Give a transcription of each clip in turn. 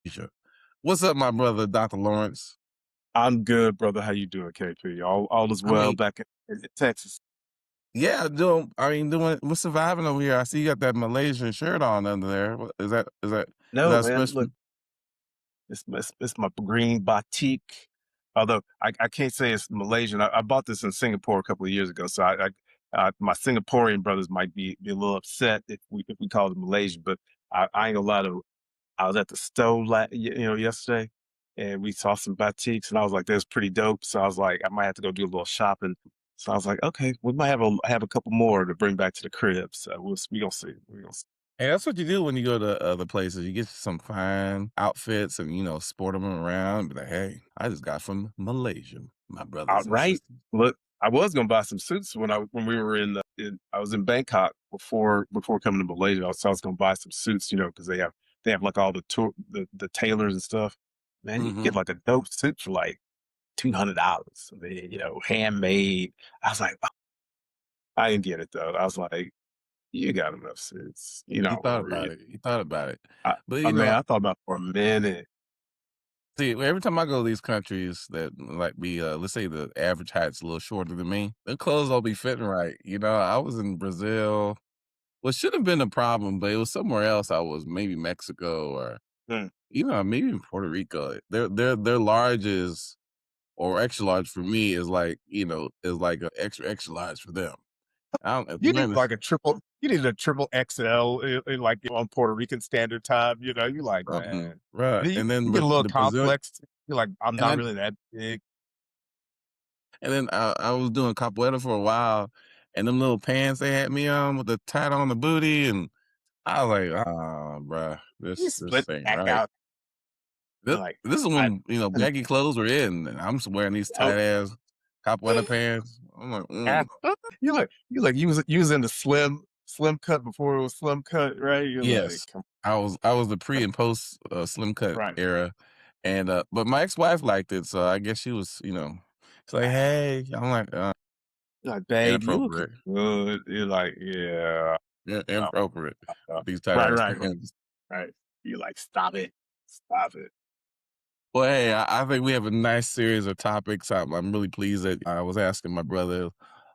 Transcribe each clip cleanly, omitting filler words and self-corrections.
Sure. What's up, my brother, Dr. Lawrence? I'm good, brother. How you doing, KP? All is I well mean, back in Texas. yeah, we're surviving over here. I see you got that Malaysian shirt on under there. Is No, that man. special? Look, it's my green batik. Although I can't say it's Malaysian. I bought this in Singapore a couple of years ago, so my Singaporean brothers might be a little upset if we call it Malaysian. But I ain't gonna lie to. I was at the store yesterday, and we saw some batiks, and I was like, "That's pretty dope." So I was like, I might have to go do a little shopping. So I was like, "Okay, we might have a couple more to bring back to the crib." So we gonna see. We gonna see. Hey, that's what you do when you go to other places. You get some fine outfits and, sport them around. Be like, hey, I just got from Malaysia, my brothers and Right. sisters. Look, I was gonna buy some suits when we were I was in Bangkok before coming to Malaysia. I was gonna buy some suits, because they have like all the the tailors and stuff. Man, you can Hmm. get like a dope suit for like $200. Handmade. I was like, "Oh," I didn't get it though. I was like, you got enough suits. You're You not thought worried. about it. You thought about it. But, Man, I thought about it for a minute. see, every time I go to these countries that like be, let's say the average height's a little shorter than me, their clothes don't be fitting right. I was in Brazil, what should have been a problem, but it was somewhere else. I was maybe Mexico or Mm. even maybe in Puerto Rico. Their large is or extra large for me is like a extra extra large for them. I don't. You need like a triple. You need a triple XL like on Puerto Rican Standard Time. You like, man. Right, You and then get a little the Brazilian, complex. You're like, I'm and not then really that big. I was doing capoeira for a while, and them little pants they had me on with the tat on the booty, and I was like, "Ah, bruh, You this split ain't back right." out. This You're like, this is I. when, baggy clothes were in, and I'm just wearing these Oh, tight ass capoeira pants. I'm like, ah. "Mm." You was in the slim cut before it was slim cut, right? You're like, Yes. come I was the pre and post, slim cut right. era, and, but my ex-wife liked it, so I guess she was, it's like, "Hey." I'm like, You're like, babe, you looking inappropriate. good. You're like, yeah. Yeah, No, inappropriate no. with these tight Right, ass right, right, pants. right. You're like, stop it, stop it. Well, hey, I think we have a nice series of topics. I'm really pleased that I was asking my brother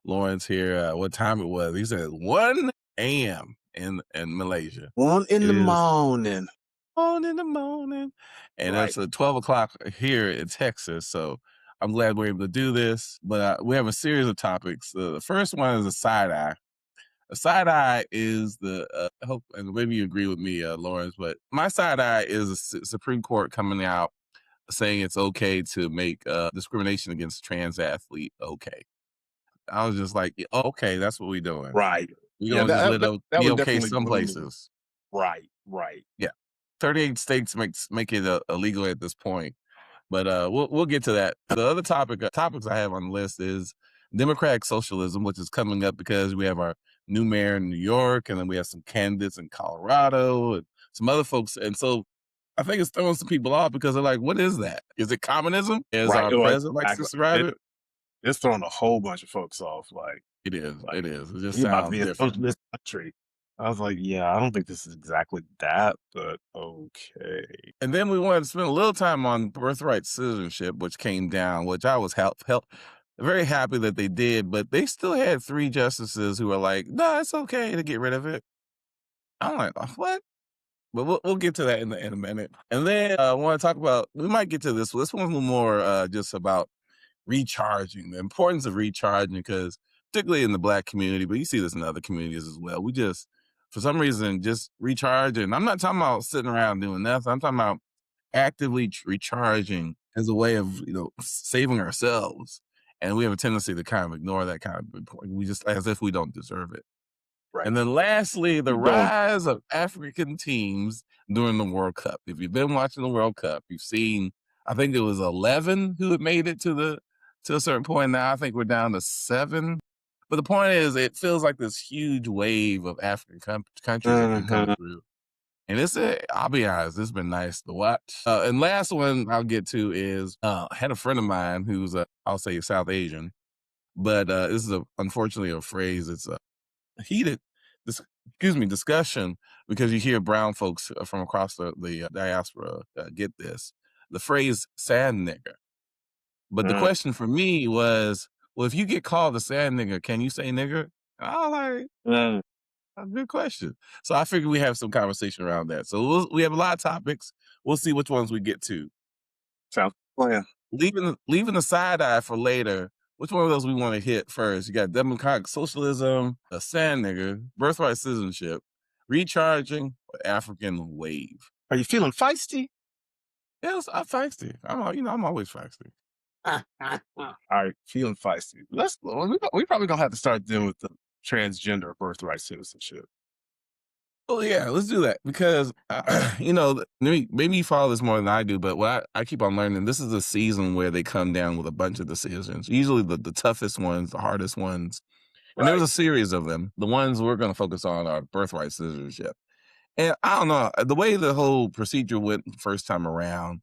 Lawrence here what time it was. He said 1 a.m. in Malaysia. 1 in It the is morning. on in the morning, and Right. it's 12 o'clock here in Texas. So I'm glad we're able to do this. But we have a series of topics. The first one is a side eye. A side eye is I hope, and maybe you agree with me, Lawrence, but my side eye is the Supreme Court coming out saying it's okay to make discrimination against trans athlete okay. I was just like, "Yeah, okay, that's what we doing. Right. We're Yeah, gonna just let it that be would okay definitely some blew me. places." Right, right. Yeah, 38 states make it illegal at this point, but we'll get to that. The other topics I have on the list is democratic socialism, which is coming up because we have our new mayor in New York, and then we have some candidates in Colorado and some other folks, and so I think it's throwing some people off because they're like, "What is that? Is it communism?" As Right. our Well, president likes to exactly. describe it. It's throwing a whole bunch of folks off. Like, It is. like It is. It just we about to sounds be a different. socialist country. I was like, yeah, I don't think this is exactly that, but okay. And then we wanted to spend a little time on birthright citizenship, which came down, which I was very happy that they did, but they still had three justices who were like, "No, it's okay to get rid of it." I'm like, What?" But we'll get to that in a minute. And then I want to talk about. We might get to this. This one's a little more just about recharging, the importance of recharging, because particularly in the Black community, but you see this in other communities as well. We just, for some reason, just recharge. And I'm not talking about sitting around doing nothing. I'm talking about actively recharging as a way of, saving ourselves. And we have a tendency to kind of ignore that kind of important. We just, as if we don't deserve it. Right. And then lastly, the You don't. rise of African teams during the World Cup. If you've been watching the World Cup, you've seen, I think it was 11 who had made it to a certain point. Now I think we're down to 7. But the point is, it feels like this huge wave of African countries have been coming Mhm. through. And I'll be honest, it's been nice to watch. And last one I'll get to is I had a friend of mine who's, I'll say South Asian, but this is unfortunately a phrase. It's heated. this, excuse me, discussion because you hear brown folks from across the diaspora get this the phrase "sand nigger." But the Mm, question for me was, well, if you get called a sand nigger, can you say nigger? I was like, mm. a good question. So I figured we have some conversation around that. So we have a lot of topics. We'll see which ones we get to. Sounds plan. Leaving the side eye for later. Which one of those we want to hit first? You got democratic socialism, a sand nigger, birthright citizenship, recharging, or African wave. Are you feeling feisty? Yes, I'm feisty. I'm always feisty. All right, feeling feisty. We probably gonna have to start dealing with the transgender birthright citizenship. Oh yeah, let's do that because maybe you follow this more than I do, but what I keep on learning, this is a season where they come down with a bunch of decisions. Usually the toughest ones, the hardest ones, and there was Right. a series of them. The ones we're going to focus on are birthright citizenship, and I don't know the way the whole procedure went the first time around.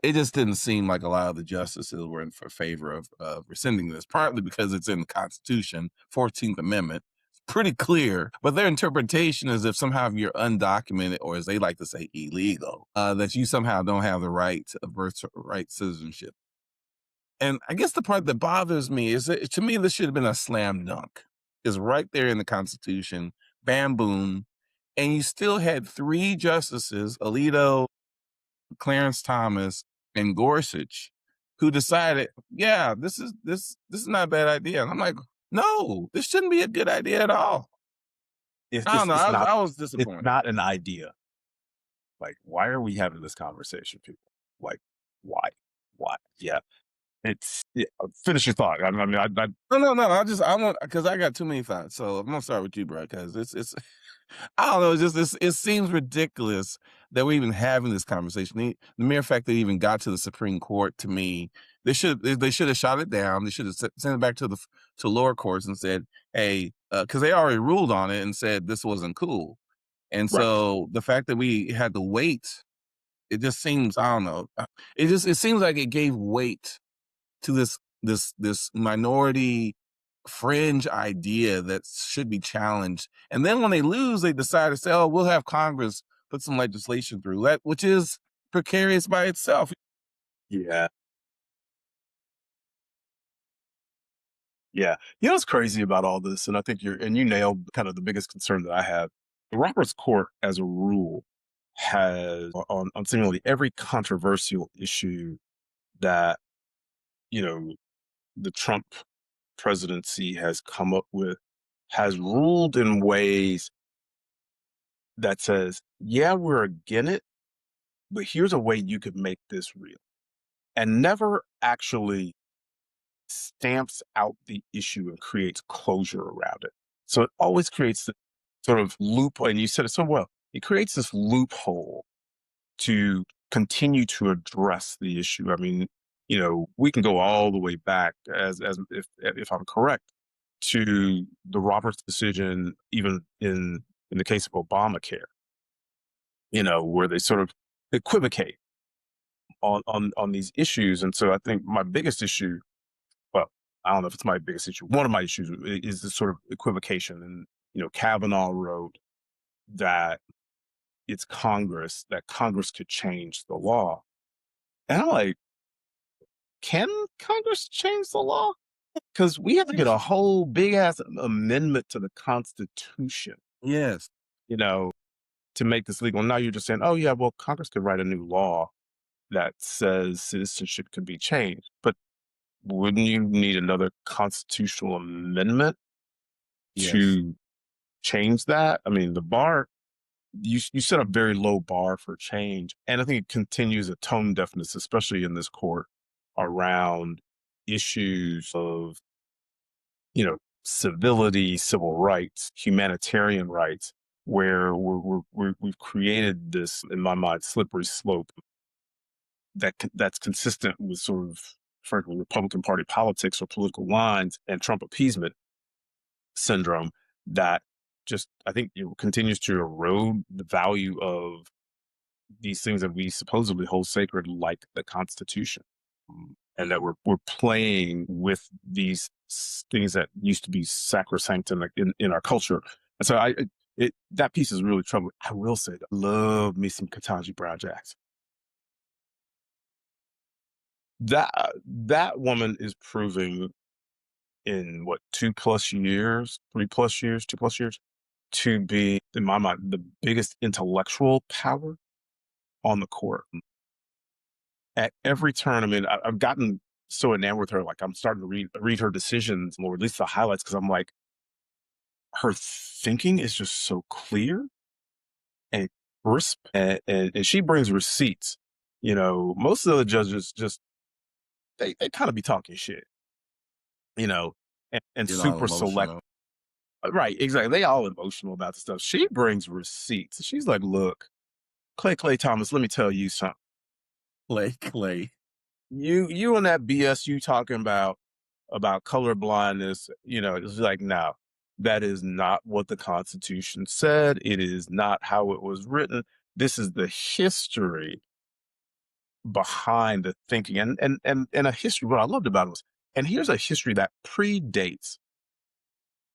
It just didn't seem like a lot of the justices were in for favor of rescinding this, partly because it's in the Constitution, 14th Amendment. It's pretty clear, but their interpretation is if somehow you're undocumented, or as they like to say, illegal, that you somehow don't have the right of birthright citizenship. And I guess the part that bothers me is that to me, this should have been a slam dunk. It's right there in the Constitution, bam, boom. And you still had three justices, Alito, Clarence Thomas, and Gorsuch, who decided, yeah, this is not a bad idea. And I'm like, no, this shouldn't be a good idea at all. It's I don't it's know. it's not I was it's disappointed. not an idea. Like, why are we having this conversation, people? Like, why? Why? Yeah. Finish your thought. No. I want because I got too many thoughts. So I'm gonna start with you, bro, because it's I don't know. It seems ridiculous that we're even having this conversation. The mere fact that it even got to the Supreme Court, to me, they should have shot it down. They should have sent it back to lower courts and said, hey, because they already ruled on it and said this wasn't cool. And right. so the fact that we had to wait, it just seems I don't know. It seems like it gave weight to this minority fringe idea that should be challenged. And then when they lose, they decide to say, "Oh, we'll have Congress put some legislation through that," which is precarious by itself. Yeah. Yeah. You know what's crazy about all this, and I think you nailed kind of the biggest concern that I have. The Roberts Court, as a rule, has on seemingly every controversial issue that you know the Trump presidency has come up with, has ruled in ways that says, yeah, we're against it, but here's a way you could make this real, and never actually stamps out the issue and creates closure around it. So it always creates the sort of loophole, and you said it so well. It creates this loophole to continue to address the issue. I mean, we can go all the way back, as if I'm correct, to the Roberts decision, even in the case of Obamacare. Where they sort of equivocate on these issues, and so I think my biggest issue, well, I don't know if it's my biggest issue. One of my issues is this sort of equivocation. And, Kavanaugh wrote that that Congress could change the law. And I'm like, can Congress change the law? Because we have to get a whole big ass amendment to the Constitution, Yes. to make this legal. And now you're just saying, oh, yeah, well, Congress could write a new law that says citizenship could be changed. But wouldn't you need another constitutional amendment Yes. to change that? I mean, the bar, you set a very low bar for change. And I think it continues a tone deafness, especially in this court, around issues of, civility, civil rights, humanitarian rights, where we've created this, in my mind, slippery slope that's consistent with sort of, frankly, Republican Party politics or political lines and Trump appeasement syndrome that just, I think, continues to erode the value of these things that we supposedly hold sacred, like the Constitution. And that we're playing with these things that used to be sacrosanct in our culture, So that piece is really troubling. I will say, I love me some Ketanji Brown Jackson. That woman is proving in what 2+years, 3+years, 2+years to be, in my mind, the biggest intellectual power on the court. At every tournament, I've gotten so enamored with her, like I'm starting to read her decisions, or at least the highlights, because I'm like, her thinking is just so clear and crisp, and she brings receipts. Most of the judges just they kind of be talking shit, you know, and Get all super select. emotional. Right, exactly. They all emotional about the stuff. She brings receipts. She's like, look, Clay Thomas, let me tell you something. Clay. You and that BS you talking about color blindness, it's like, no, that is not what the Constitution said. It is not how it was written. This is the history behind the thinking, and a history. What I loved about it was, and here's a history that predates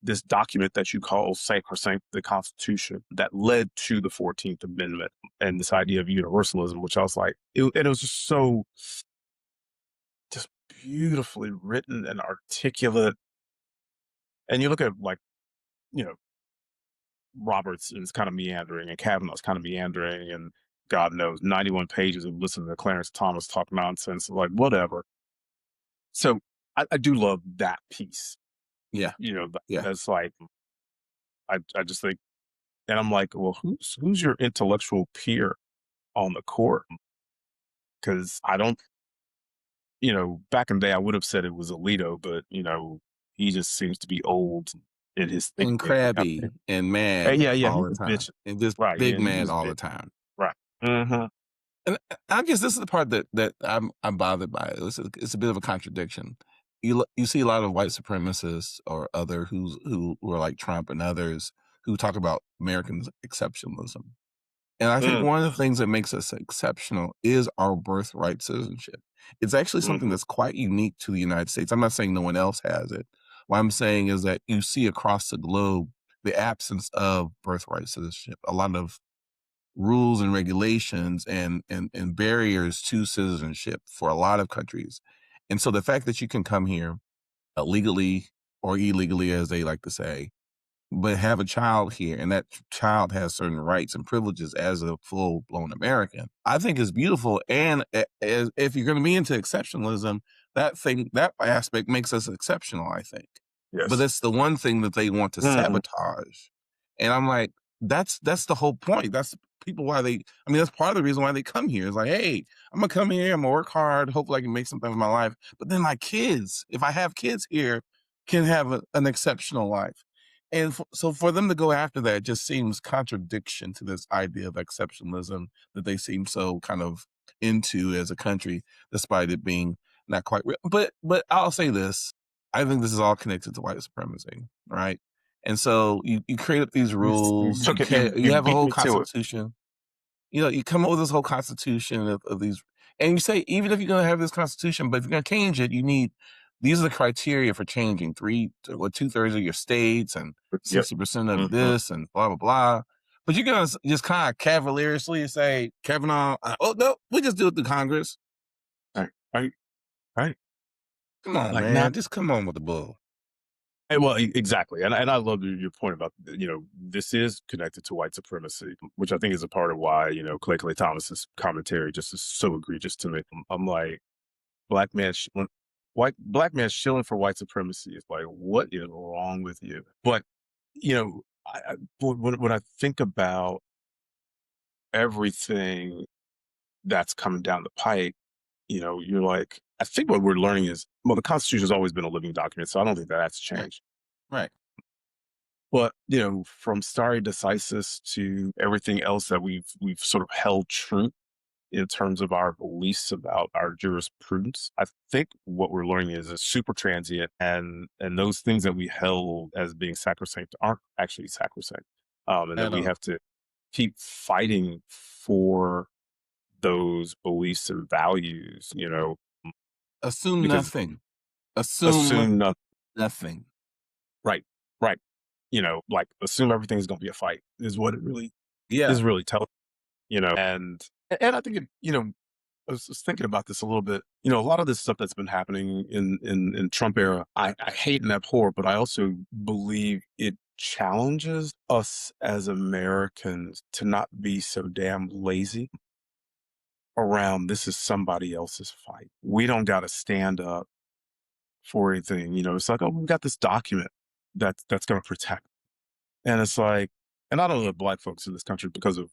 this document that you call sacrosanct, the Constitution, that led to the 14th Amendment and this idea of universalism, which I was like, and it was just so just beautifully written and articulate. And you look at, like, you know, Roberts is kind of meandering and Kavanaugh's kind of meandering, and God knows 91 pages of listening to Clarence Thomas talk nonsense, like whatever. So I do love that piece. Yeah. Yeah. That's like, I just think, and I'm like, well, who's your intellectual peer on the court? Because I don't, back in the day I would have said it was Alito, but he just seems to be old in his And thinking. crabby and mad Yeah, all he's the a time. bitch. And just Right, big yeah, he mad was all bitch. the time. Right. Mm-hmm. And I guess this is the part that I'm bothered by. It's a bit of a contradiction. You see a lot of white supremacists or other who are like Trump and others who talk about American exceptionalism. And I think one of the things that makes us exceptional is our birthright citizenship. It's actually something Mm-hmm. that's quite unique to the United States. I'm not saying no one else has it. What I'm saying is that you see across the globe the absence of birthright citizenship. A lot of rules and regulations and barriers to citizenship for a lot of countries. And so the fact that you can come here legally or illegally, as they like to say, but have a child here and that child has certain rights and privileges as a full-blown American, I think is beautiful. And as if you're going to be into exceptionalism, that aspect makes us exceptional, I think. But Yes. that's the one thing that they want to Mm-hmm. sabotage. And I'm like, that's the whole point. That's people why that's part of the reason why they come here. It's like, hey, I'm gonna come here, I'm gonna work hard, hopefully I can make something of my life. But then my kids, if I have kids here, can have an exceptional life. And so for them to go after that just seems contradiction to this idea of exceptionalism that they seem so kind of into as a country, despite it being not quite real. But I'll say this: I think this is all connected to white supremacy, right? And so you create up these You rules. took it. You You have a beat whole me to it. constitution. You come up with this whole constitution of these, and you say even if you're going to have this constitution, but if you're going to change it, you need these are the criteria for changing 2/3 of your states and Yep. 60% of Mm-hmm. this and blah blah blah. But you're gonna just kind of cavalierly say, Kavanaugh, oh no, we just do it through Congress. Right. Right. Come on, Like, man, not. just come on with the bull. Well, exactly, and I love your point about, this is connected to white supremacy, which I think is a part of why, Clay Thomas's commentary just is so egregious to me. I'm like, black man, black man shilling for white supremacy is like, what is wrong with you? But when I think about everything that's coming down the pike, you're like, I think what we're learning is, well, the Constitution has always been a living document, so I don't think that's Right. changed. Right. But from stare decisis to everything else that we've sort of held true in terms of our beliefs about our jurisprudence, I think what we're learning is it's super transient, and those things that we held as being sacrosanct aren't actually sacrosanct, and that At we all. have to keep fighting for those beliefs and values, Assume because nothing. Assume assume nothing. nothing. Right, right. like assume everything's going to be a fight is what it really Yeah. is really telling, and I think I was thinking about this a little bit. A lot of this stuff that's been happening in Trump era, I hate and abhor, but I also believe it challenges us as Americans to not be so damn lazy around this is somebody else's fight. We don't got to stand up for anything. It's like, oh, we've got this document that's going to protect, and it's like, and I don't know if Black folks in this country, because of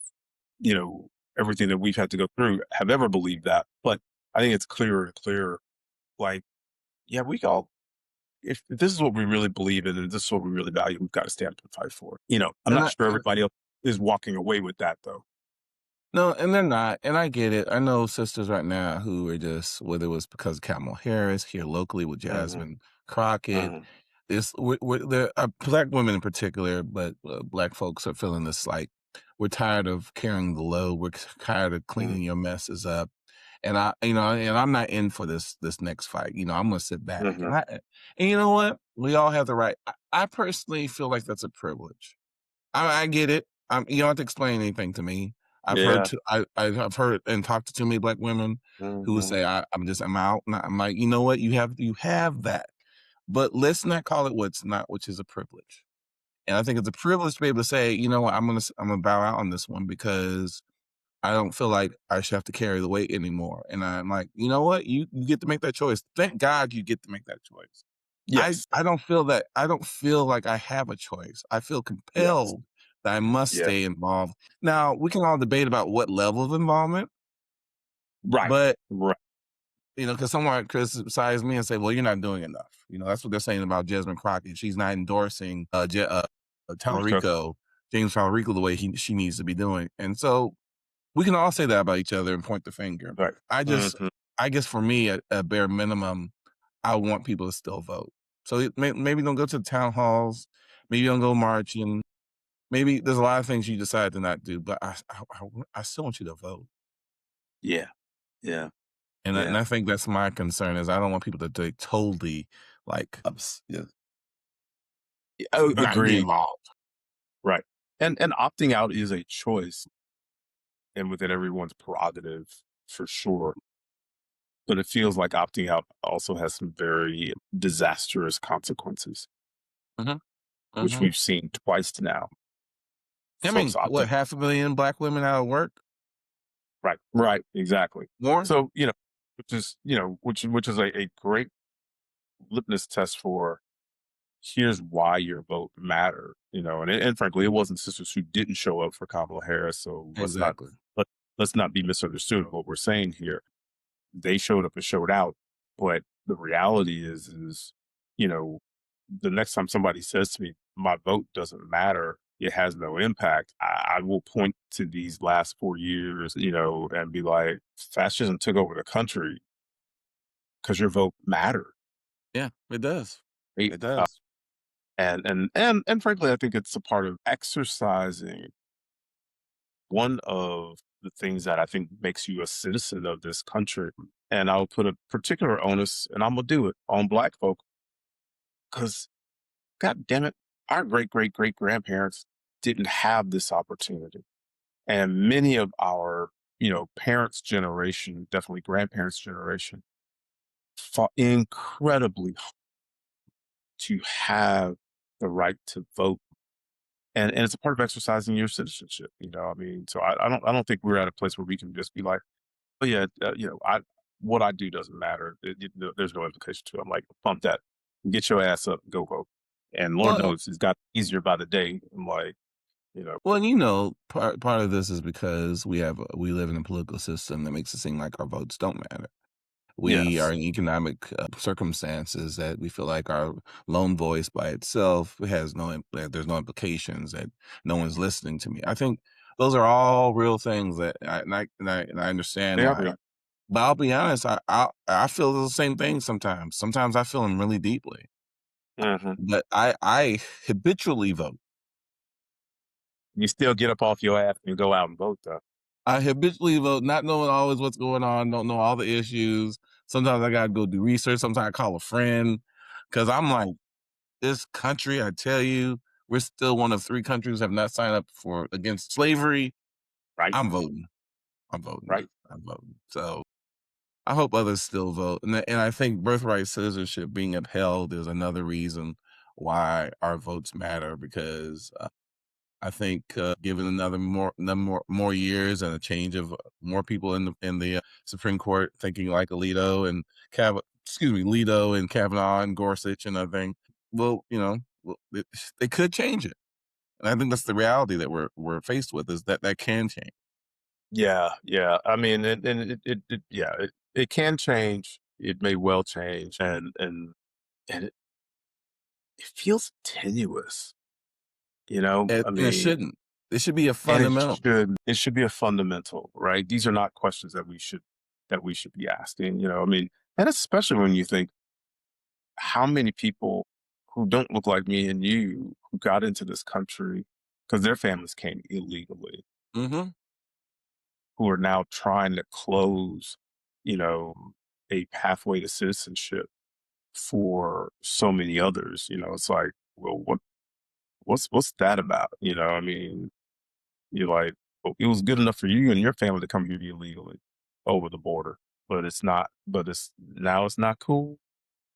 you know everything that we've had to go through, have ever believed that, but I think it's clearer and clearer. Like, yeah, we all, if this is what we really believe in and this is what we really value, we've got to stand up and fight for it. I'm And not I, sure everybody else is walking away with that though. no, and they're not. And I get it. I know sisters right now who are just, whether it was because of Kamala Harris here locally with Hmm. Jasmine Crockett, Hmm. there are Black women in particular, but Black folks are feeling this like we're tired of carrying the load. We're tired of Hmm. cleaning your messes up. And and I'm not in for this next fight. I'm gonna sit back. Hmm. And you know what? We all have the right. I personally feel like that's a privilege. I get it. You don't have to explain anything to me. Yeah. I've heard and talked to too many Black women who would Hmm. say, I'm out. And I'm like, you know what? You have that. But let's not call it what's not, which is a privilege. And I think it's a privilege to be able to say, you know what, I'm gonna bow out on this one because I don't feel like I should have to carry the weight anymore. And I'm like, you know what? You get to make that choice. Thank God you get to make that choice. I Yes. I don't feel that I don't feel like I have a choice. I feel Yes. compelled that I must Yeah. stay involved. Now, we can all debate about what level of involvement, Right. but Right. because someone might criticize me and say, "Well, you're not doing enough." That's what they're saying about Jasmine Crockett. She's not endorsing Okay. Tallarico, James Tallarico, the way she needs to be doing. And so we can all say that about each other and point the finger. Right. I just, Hmm. I guess for me, at bare minimum, I want people to still vote. So maybe don't go to the town halls. Maybe don't go marching. Maybe there's a lot of things you decide to not do, but I still want you to vote. Yeah. Yeah. And Yeah. I think that's my concern is I don't want people to totally like Yeah. Oh, not be agreed. involved. Right. And opting out is a choice and within everyone's prerogative for sure. But it feels like opting out also has some very disastrous consequences, Hmm. which Hmm. we've seen twice now. I Folks mean, opting. what, 500,000 Black women out of work? Right. Right. Exactly. More? So, which is a great litmus test for here's why your vote mattered, and frankly, it wasn't sisters who didn't show up for Kamala Harris. So Exactly. let, let's not be misunderstood in what we're saying here. They showed up and showed out, but the reality is, you know, the next time somebody says to me, "My vote doesn't matter," it has no impact. I will point to these last 4 years, and be like, fascism took over the country because your vote mattered. Yeah, it does. Right? It does. And frankly, I think it's a part of exercising one of the things that I think makes you a citizen of this country. And I'll put a particular onus, and I'm gonna do it on Black folk, because God damn it, our great great great grandparents didn't have this opportunity, and many of our parents' generation, definitely grandparents' generation, fought incredibly hard to have the right to vote. And it's a part of exercising your citizenship. I mean, so I don't think we're at a place where we can just be like, oh yeah, I what I do doesn't matter. There's no implication to it. I'm like, pump that, get your ass up, go vote. And Lord Well, knows it's got easier by the day. I'm like, you know, well, part of this is because we live in a political system that makes it seem like our votes don't matter. We are yes, in economic circumstances that we feel like our lone voice by itself has that there's no implications, that no one's listening to me. I think those are all real things that and I understand they are why. real. But I'll be honest, I feel the same thing sometimes. Sometimes I feel them really deeply, Hmm. but I habitually vote. You still get up off your ass and go out and vote, though. I habitually vote, not knowing always what's going on, don't know all the issues. Sometimes I gotta go do research. Sometimes I call a friend because I'm like, this country, I tell you, we're still one of 3 countries have not signed up for against slavery. Right, I'm voting. I'm voting. right. I'm voting. So I hope others still vote, and I think birthright citizenship being upheld is another reason why our votes matter because I think given another more years and a change of more people in the Supreme Court thinking like Alito and Alito and Kavanaugh and Gorsuch and other thing, well, they could change it, and I think that's the reality that we're faced with is that that can change. Yeah, yeah. I mean, yeah, it can change. It may well change, and it feels tenuous, you know? I And it mean, shouldn't. It should be a and fundamental. it should be a fundamental, right? These are not questions that we should be asking, you know? I mean, and especially when you think how many people who don't look like me and you who got into this country because their families came illegally, Mhm. who are now trying to close, you know, a pathway to citizenship for so many others. You know, it's like, well, what's that about? You know, I mean, you're like, well, it was good enough for you and your family to come here illegally over the border, but it's not. But it's now it's not cool.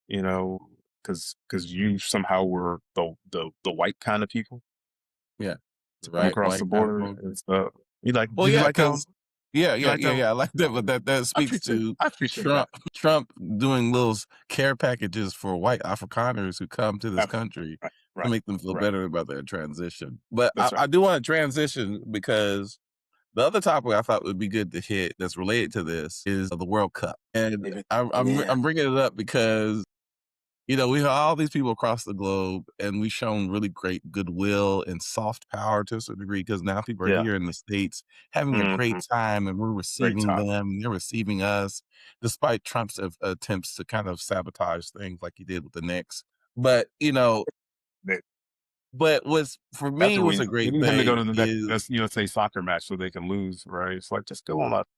You know, because you somehow were the white kind of people Yeah. to come Right, across the white kind of border folk. and stuff. You like? Well, Did you yeah, like how? because yeah, You yeah, like yeah, how? yeah, I like that, but that speaks to I appreciate Trump that. Trump doing little care packages for white Afrikaners who come to this Ab- country Right, to right, make them feel right. better about their transition. But I That's right. I do wanna transition because the other topic I thought would be good to hit that's related to this is the World Cup, and Even I'm yeah, bringing it up because we have all these people across the globe, and we've shown really great goodwill and soft power to a certain degree because now people are yeah. here in the States having a great Mhm. time, and we're Great receiving time. them, and they're receiving us, despite Trump's attempts to kind of sabotage things like he did with the Knicks. But, They but what's for that's me the was a reason. They great need him to go thing to the next is that's USA soccer match so they can lose, right? It's like, just go on up.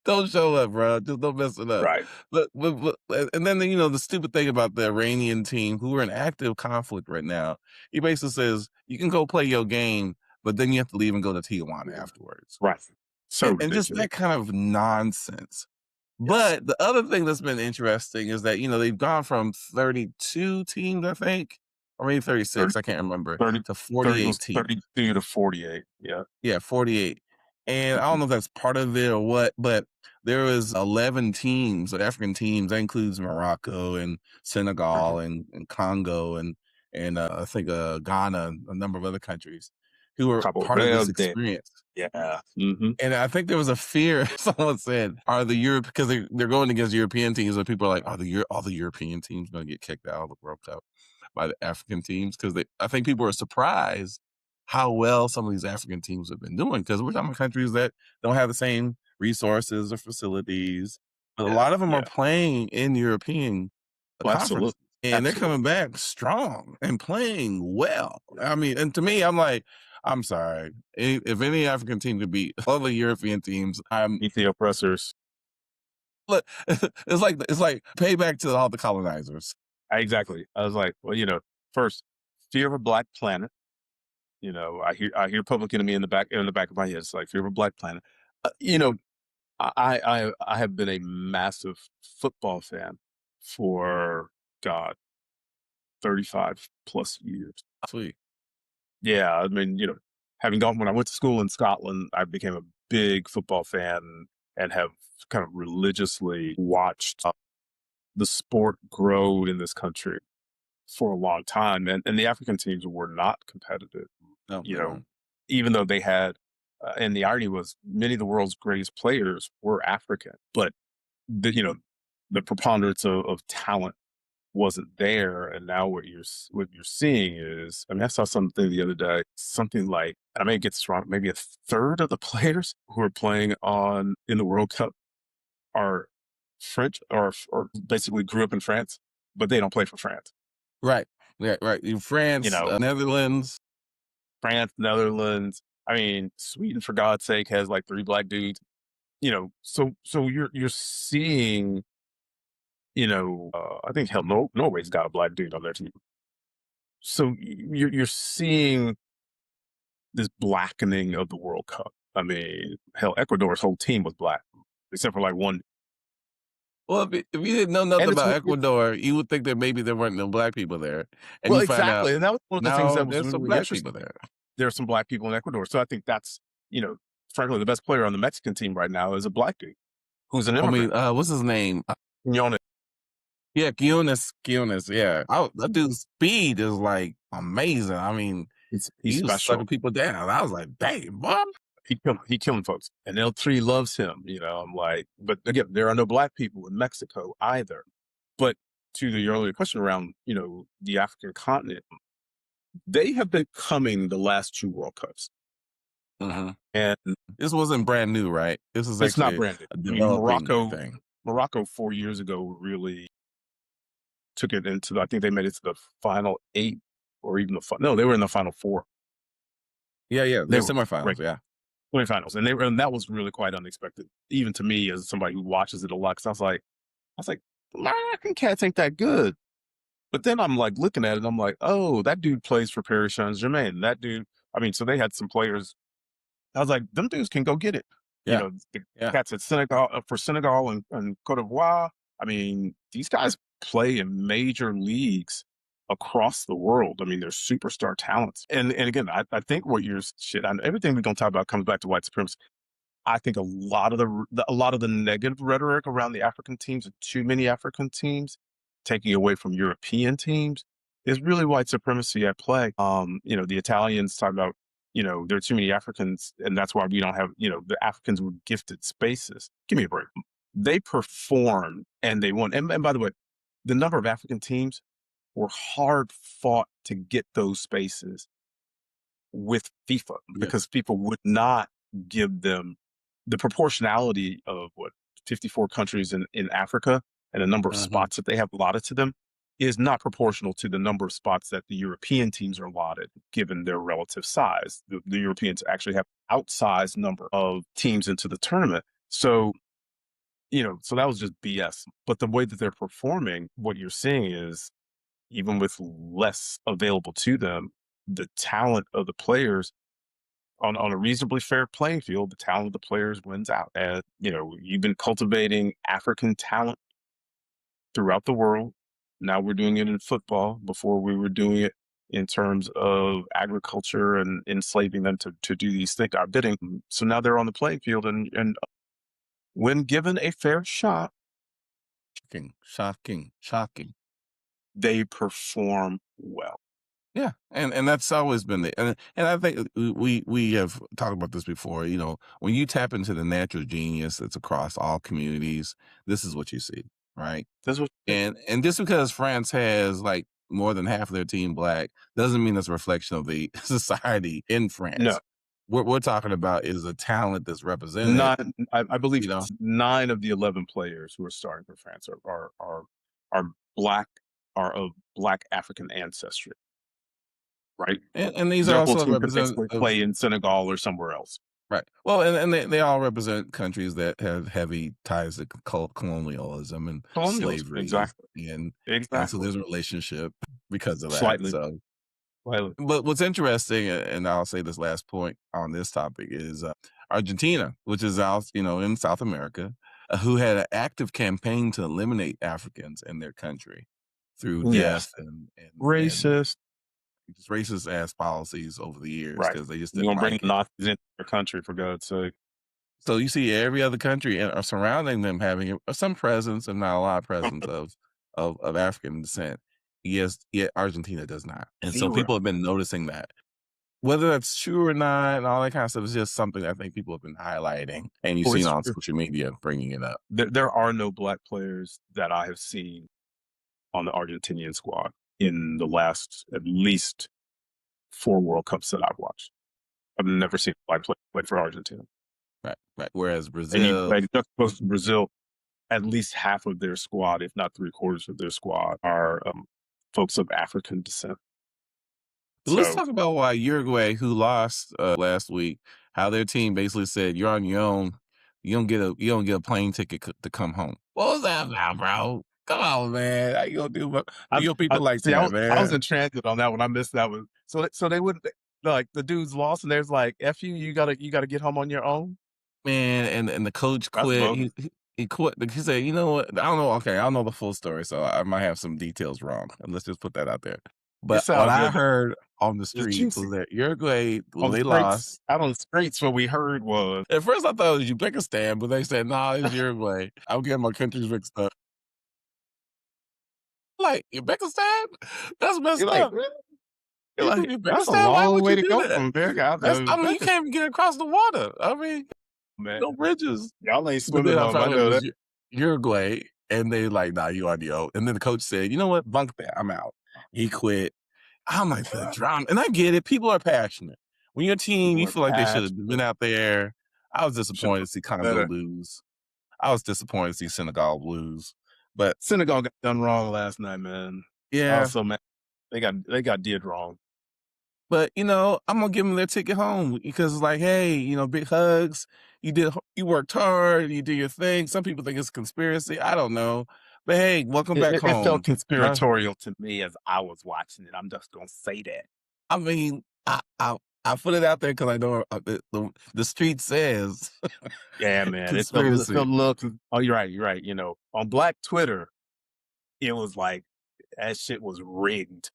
don't show up, bro. Just don't mess it up. Right. But and then the stupid thing about the Iranian team who are in active conflict right now, he basically says you can go play your game, but then you have to leave and go to Tijuana afterwards. Right. So And just ridiculous. that kind of nonsense. Yes. But the other thing that's been interesting is that, they've gone from 32 teams, I think, or maybe 30, 36, I can't remember, 30, to 30 48 was teams. 32 to 48. Yeah. Yeah, 48. And I don't Mhm. know if that's part of it or what, but there was 11 teams, African teams. That includes Morocco and Mhm. Senegal and Congo and I think Ghana, a number of other countries who were Cabo part of this Verde. experience. Yeah. Hmm. And I think there was a fear. Someone said, "Are the Europe because they're going against European teams?" And people are like, "Are all the European teams going to get kicked out of the World Cup by the African teams?" Because I think people are surprised how well some of these African teams have been doing. Because we're talking about countries that don't have the same resources or facilities, but a Yeah. lot of them are Yeah. playing in European Well, conferences, absolutely. and they're coming Absolutely. back strong and playing well. Yeah. I mean, and to me, I'm like, I'm sorry. If any African team could beat all the European teams, I'm Meet the oppressors. look. It's like payback to all the colonizers. Exactly. I was like, well, first, fear of a black planet. I hear Public Enemy in the back of my head. It's like fear of a black planet. You know, I have been a massive football fan for God 35 plus years. Sweet. Yeah, I mean, having gone when I went to school in Scotland, I became a big football fan and have kind of religiously watched the sport grow in this country for a long time, and the African teams were not competitive. No, You they know, weren't. even though they had, and the irony was many of the world's greatest players were African, but the preponderance of talent wasn't there. And now what you're seeing is, I mean, I saw something the other day, something like, and I may get this wrong, maybe a third of the players who are playing in the World Cup are French or basically grew up in France, but they don't play for France. Right. Yeah. Right. In You France, know, Netherlands. France, Netherlands. I mean, Sweden, for God's sake, has like three black dudes. So you're seeing, I think hell, Norway's got a black dude on their team. So you're seeing this blackening of the World Cup. I mean, hell, Ecuador's whole team was black, except for like one. Well, if you didn't know nothing And about Ecuador, you would think that maybe there weren't no black people there, and well, you find out exactly, and that was one of the things now that was there's some really black people interesting. there. There are some black people in Ecuador, so I think that's frankly, the best player on the Mexican team right now is a black dude who's an I mean, immigrant. what's his name? Quiñones. Yeah, Quiones, yeah. That dude's speed is like amazing. I mean, He's he was special. sucking people down. I was like, dang, boy. He killing folks, and L3 loves him. I'm like, but again, there are no black people in Mexico either. But to the earlier question around, the African continent, they have been coming the last two World Cups, hmm and This wasn't brand new, right? This is it's not actually branded. a I mean, developing thing. Morocco 4 years ago really took it into. I think they made it to the final eight, or even no, they were in the final four. Yeah, They they're were right semifinals. Yeah, semifinals, and that was really quite unexpected, even to me as somebody who watches it a lot. Because I was like, American cats ain't that good. But then I'm like looking at it, and I'm like, oh, that dude plays for Paris Saint-Germain. That dude, I mean, so they had some players. I was like, them dudes can go get it. yeah, The yeah. cats at Senegal for Senegal and Cote d'Ivoire. I mean, these guys play in major leagues across the world. I mean, they're superstar talents. And again, I think what you're everything we're gonna talk about comes back to white supremacy. I think a lot of the negative rhetoric around the African teams, too many African teams, taking away from European teams, is really white supremacy at play. The Italians talk about, there are too many Africans, and that's why we don't have, the Africans were gifted spaces. Give me a break. They performed and they won. And by the way, the number of African teams were hard fought to get those spaces with FIFA Yeah. because FIFA would not give them the proportionality of 54 countries in Africa and the number of spots that they have allotted to them is not proportional to the number of spots that the European teams are allotted, given their relative size. The Europeans actually have outsized number of teams into the tournament. So, so that was just BS. But the way that they're performing, what you're seeing is even with less available to them, the talent of the players on a reasonably fair playing field, the talent of the players wins out. And, you've been cultivating African talent throughout the world. Now we're doing it in football. Before we were doing it in terms of agriculture and enslaving them to do these things, our bidding. So now they're on the playing field and when given a fair shot, Shocking. they perform well. Yeah, and that's always been and I think we have talked about this before. When you tap into the natural genius that's across all communities, this is what you see, right? That's what And just because France has like more than half of their team black doesn't mean that's a reflection of the society in France. No. What we're talking about is a talent that's represented. I believe 9 of the 11 players who are starting for France are black, are of black African ancestry. Right. And these Their are whole also team could basically representative. play in Senegal or somewhere else. Right. Well, and they all represent countries that have heavy ties to colonialism and slavery. Exactly. And Exactly. so there's a relationship because of that. Slightly. So, Slightly. but what's interesting, and I'll say this last point on this topic, is Argentina, which is out, in South America, who had an active campaign to eliminate Africans in their country through death and racist. Just racist ass policies over the years Right. because they just You're didn't gonna like bring it. Nazis into their country, for God's sake. So you see every other country are surrounding them having some presence and not a lot of presence of African descent. Yes, yet Argentina does not. And so Zero. people have been noticing that. Whether that's true or not and all that kind of stuff is just something I think people have been highlighting. And you've seen on social media bringing it up. There are no black players that I have seen on the Argentinian squad in the last at least 4 World Cups that I've watched. I've never seen a black player play for Argentina. Right. Whereas And you Brazil, juxtapose Brazil, at least half of their squad, if not 3/4 of their squad, are folks of African descent. let's talk about why Uruguay, who lost last week, how their team basically said, "You're on your own. You don't get a plane ticket to come home." What was that about, bro? Come on, man. How you gonna do your I people like see. that, I was man? in transit on that one. I missed that one. So they wouldn't like the dudes lost, and there's like, "F you, you gotta get home on your own." Man, and the coach That's quit. bogus. He quit. He said, "You know what? I don't know. Okay, I don't know the full story, so I might have some details wrong. And let's just put that out there." It But what sounds I good though. heard on the It's streets was juicy. that Uruguay, On the they streets, lost. out on the streets, what we heard was, At first, I thought it was Uzbekistan, but they said, "Nah, it's Uruguay." I'm getting my countries mixed up. Like Uzbekistan? That's you're messed like, up. "Really? You're like That's a Uzbekistan? Why long would way you to do go that? from America out to That's. I mean, you Uzbekistan, can't even get across the water. I mean, man. no bridges. Y'all ain't But swimming then I home. I found out it know was that. Uruguay, and they like, "Nah, you already out." And then the coach said, "You know what? Bunk that. I'm out." He quit. I'm like, the drama, and I get it. People are passionate. When your team, People you are feel like they should have been passionate. out there. I was Should disappointed have to see done Congo better. lose. I was disappointed to see Senegal lose. But Senegal got done wrong last night, man. yeah, Also, man, they got did wrong. but I'm gonna give them their ticket home because it's like, hey, big hugs. You worked hard. You do your thing. Some people think it's a conspiracy. I don't know, but hey, welcome It, back it, it felt home. conspiratorial to me as I was watching it. I'm just gonna say that. I mean, I put it out there because I know the street says Yeah, man. It felt conspiracy. a little. Oh, you're right. You're right. On Black Twitter, it was like that shit was rigged.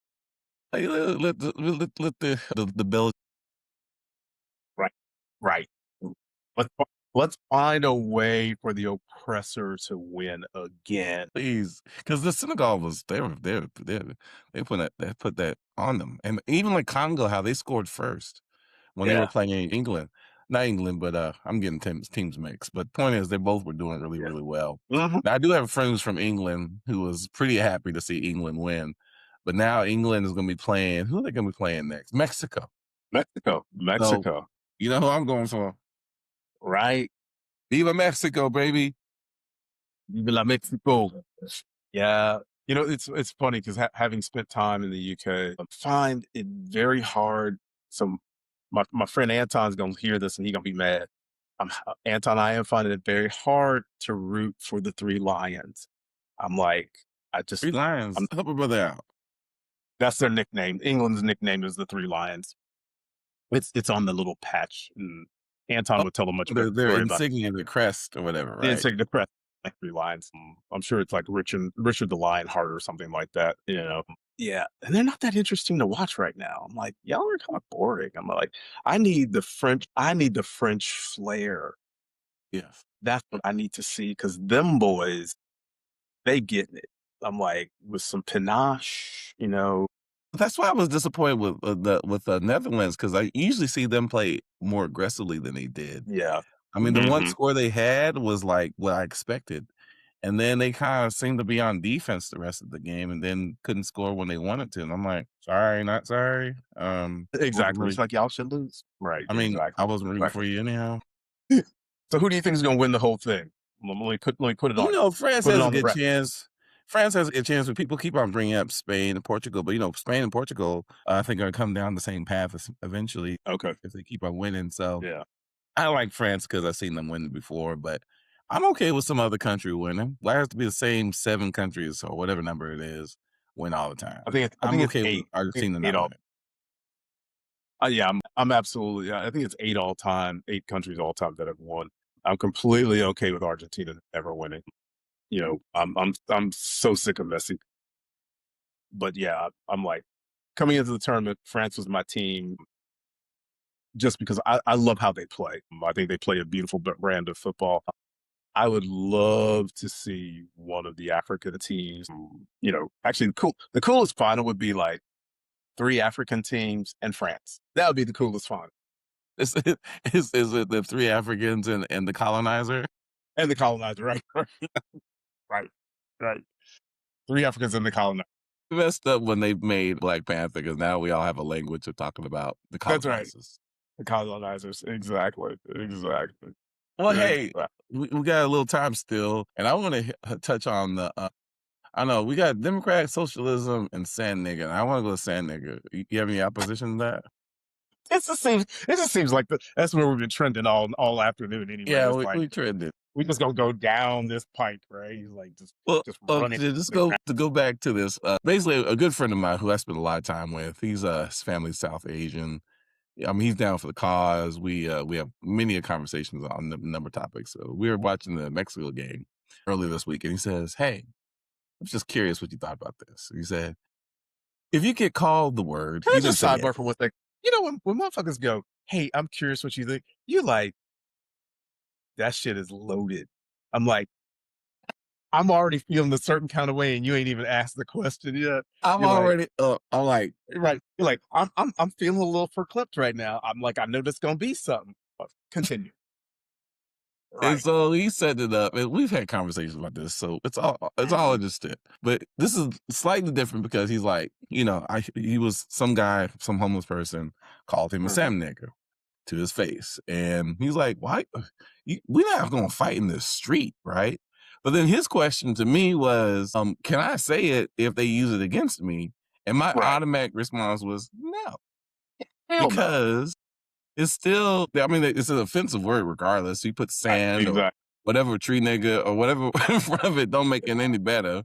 Like, let the bill. Right. Right. Let's find a way for the oppressor to win again. Please, because the Senegal was they put that on them, and even like Congo, how they scored first when they were Yeah. playing England, not England, but I'm getting teams mixed. But point is, they both were doing really Yeah. really well. Hmm. Now I do have friends from England who was pretty happy to see England win, but now England is going to be playing. Who are they going to be playing next? Mexico. Mexico. So Mexico. you know who I'm going for? Right. Viva Mexico, baby! Viva la Mexico. Yeah. It's funny because having spent time in the UK, I find it very hard. So my friend Anton's gonna hear this and he's gonna be mad. Anton, I am finding it very hard to root for the Three Lions. I'm like, I just, Three Lions, I'm, help a brother out. that's their nickname. England's nickname is the Three Lions. It's on the little patch, and Anton Oh, would tell a much better their story about insignia, the crest or whatever, the right? insignia crest, like Three Lions. I'm sure it's like Richard the Lionheart or something like that. Yeah, and they're not that interesting to watch right now. I'm like, y'all are kind of boring. I'm like, I need the French flair. Yes. That's what I need to see because them boys, they getting it. I'm like, with some panache. That's why I was disappointed with the Netherlands because I usually see them play more aggressively than they did. Yeah. I mean, the one Hmm. score they had was like what I expected, and then they kinda seemed to be on defense the rest of the game and then couldn't score when they wanted to, and I'm like, "Sorry, not sorry." Wasn't Exactly. It's really. like y'all should lose. Right. I mean, I Exactly. wasn't rooting for Exactly. you anyhow. So who do you think is going to win the whole thing? Let me put it on you. France Put it has a on the good rep. chance. France has a good chance, but people keep on bringing up Spain and Portugal. But Spain and Portugal, I think, are gonna come down the same path eventually Okay. if they keep on winning. So Yeah. I like France because I've seen them win before, but I'm okay with some other country winning. Why has to be the same 7 countries or whatever number it is win all the time? I I'm think it's okay with eight. I think Argentina it's eight not all. winning. Yeah, I'm absolutely. Yeah, I think it's eight all time, 8 countries all time that have won. I'm completely okay with Argentina never winning. I'm so sick of Messi. But yeah, I'm like coming into the tournament. France was my team just because I love how they play. I think they play a beautiful brand of football. I would love to see one of the African teams. Actually, the coolest final would be like 3 African teams and France. That would be the coolest final. Is it, is it the 3 Africans and the colonizer? And the colonizer, right? Right, right. 3 Africans and the colonizer. Messed up when they made Black Panther because now we all have a language of talking about the That's right. colonizers. The colonizers. Exactly. Exactly. Well, hey, Exactly. we got a little time still, and I want to touch on I know we got Democrat socialism and San Nigga. And I want to go to San Nigga. You have any opposition to that? it just seems like that's where we've been trending all afternoon anyway. Yeah, It's like we trended. we just gonna go down this pike, right? He's like Well, just run it. just go back to this. Basically, a good friend of mine who I spent a lot of time with. His family's South Asian. Yeah, I mean, he's down for the cause. We have many conversations on a number of topics. So we were watching the Mexico game earlier this week, and he says, "Hey, I'm just curious what you thought about this." He said, "If you get called the word, Can I he didn't just say it." sidebar for one second? You know, when motherfuckers go, "Hey, I'm curious what you think," you like that shit is loaded. I'm like, I'm already feeling a certain kind of way, and you ain't even asked the question yet. I'm You're like, already. I'm like, right? You're like, I'm feeling a little verklempt right now. I'm like, I know there's gonna be something. But continue. and Right. so he set it up, and we've had conversations about this, so it's all understood. But this is slightly different because he's like, he was some guy, some homeless person called him a Mhm. Sam nigger to his face, and he's like, "Why? We're not gonna fight in the street, right?" But then his question to me was, "Can I say it if they use it against me?" And my Right. automatic response was, "No," Hell no. because it's still, I mean, it's an offensive word regardless. You put Right. sand or Exactly. whatever, tree nigga or whatever in front of it, don't make it any better.